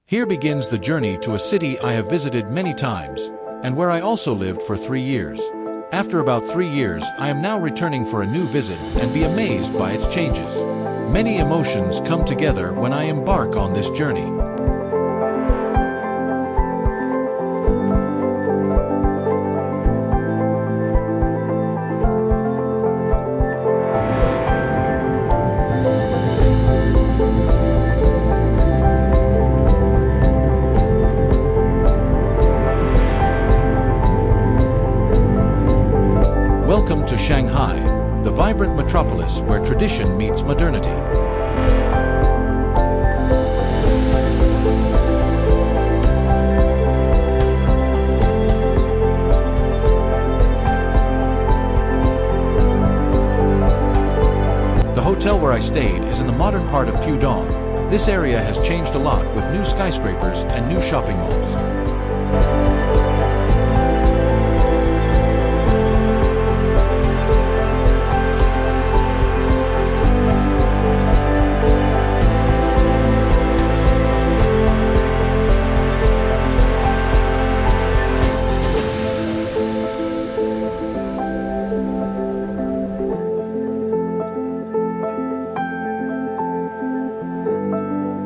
Here begins the journey to a city I have visited many times, and where I also lived for 3 years. After about 3 years, I am now returning for a new visit and be amazed by its changes. Many emotions come together when I embark on this journey. Welcome to Shanghai, the vibrant metropolis where tradition meets modernity. The hotel where I stayed is in the modern part of Pudong. This area has changed a lot with new skyscrapers and new shopping malls.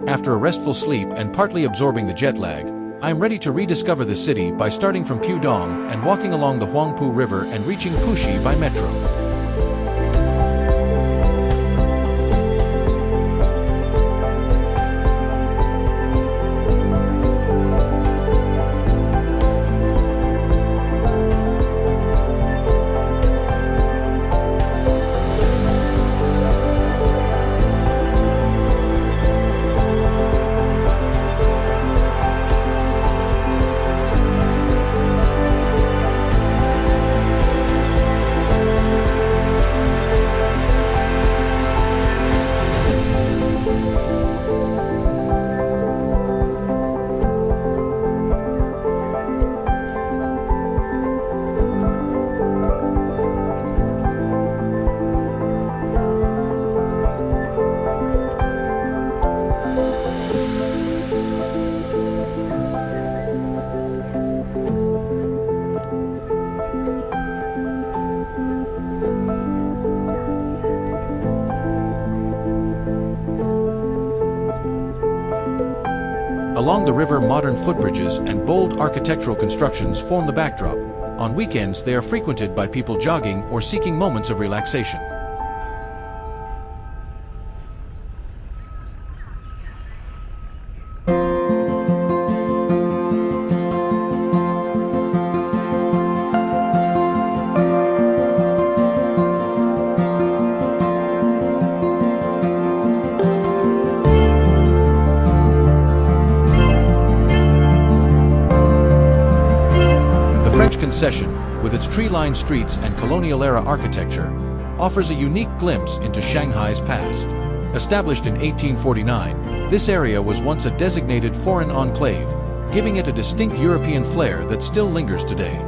After a restful sleep and partly absorbing the jet lag, I am ready to rediscover the city by starting from Pudong and walking along the Huangpu River and reaching Puxi by metro. Along the river, modern footbridges and bold architectural constructions form the backdrop. On weekends, they are frequented by people jogging or seeking moments of relaxation. French Concession, with its tree-lined streets and colonial-era architecture, offers a unique glimpse into Shanghai's past. Established in 1849, this area was once a designated foreign enclave, giving it a distinct European flair that still lingers today.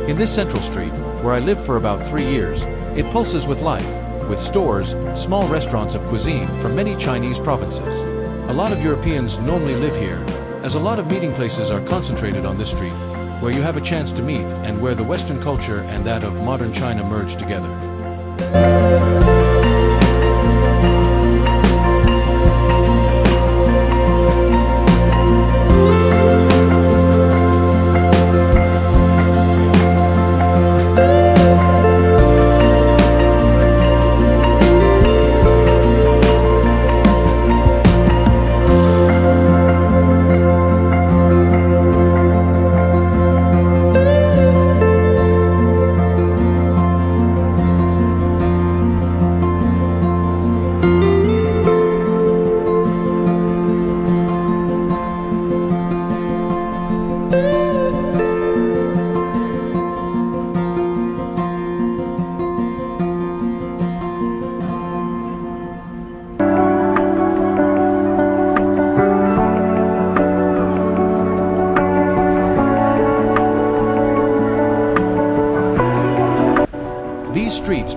In this central street, where I lived for about 3 years, it pulses with life, with stores, small restaurants of cuisine from many Chinese provinces. A lot of Europeans normally live here, as a lot of meeting places are concentrated on this street, where you have a chance to meet and where the Western culture and that of modern China merge together.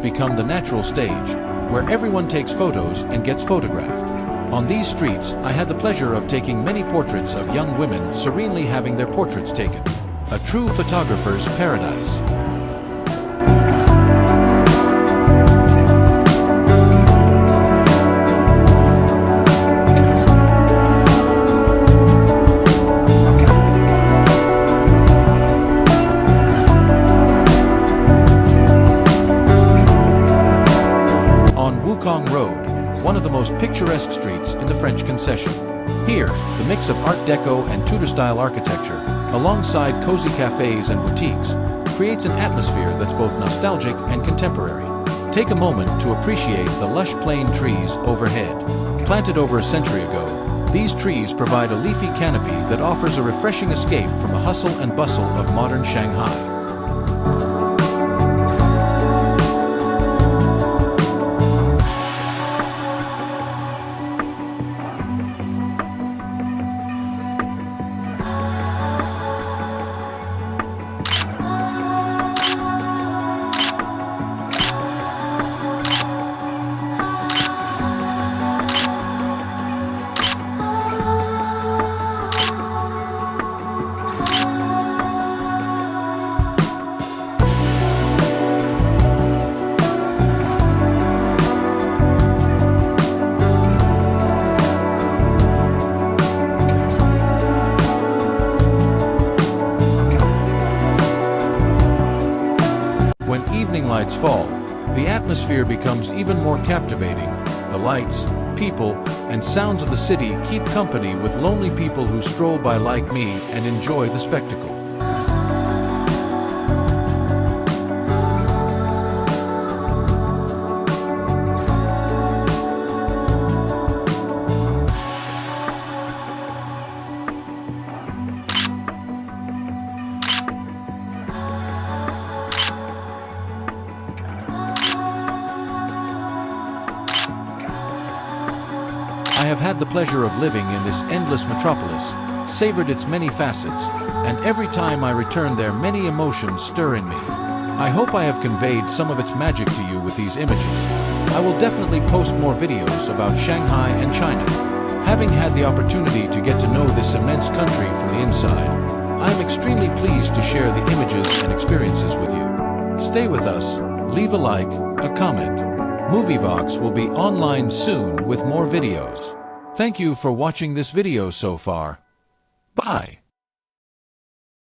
become the natural stage, where everyone takes photos and gets photographed. On these streets, I had the pleasure of taking many portraits of young women serenely having their portraits taken. A true photographer's paradise. Wukang Road, one of the most picturesque streets in the French Concession. Here, the mix of Art Deco and Tudor-style architecture, alongside cozy cafes and boutiques, creates an atmosphere that's both nostalgic and contemporary. Take a moment to appreciate the lush plane trees overhead. Planted over a century ago, these trees provide a leafy canopy that offers a refreshing escape from the hustle and bustle of modern Shanghai. Evening lights fall, the atmosphere becomes even more captivating. The lights, people, and sounds of the city keep company with lonely people who stroll by like me and enjoy the spectacle. I have had the pleasure of living in this endless metropolis, savored its many facets, and every time I return there many emotions stir in me. I hope I have conveyed some of its magic to you with these images. I will definitely post more videos about Shanghai and China. Having had the opportunity to get to know this immense country from the inside, I am extremely pleased to share the images and experiences with you. Stay with us, leave a like, a comment. MovieVox will be online soon with more videos. Thank you for watching this video so far. Bye.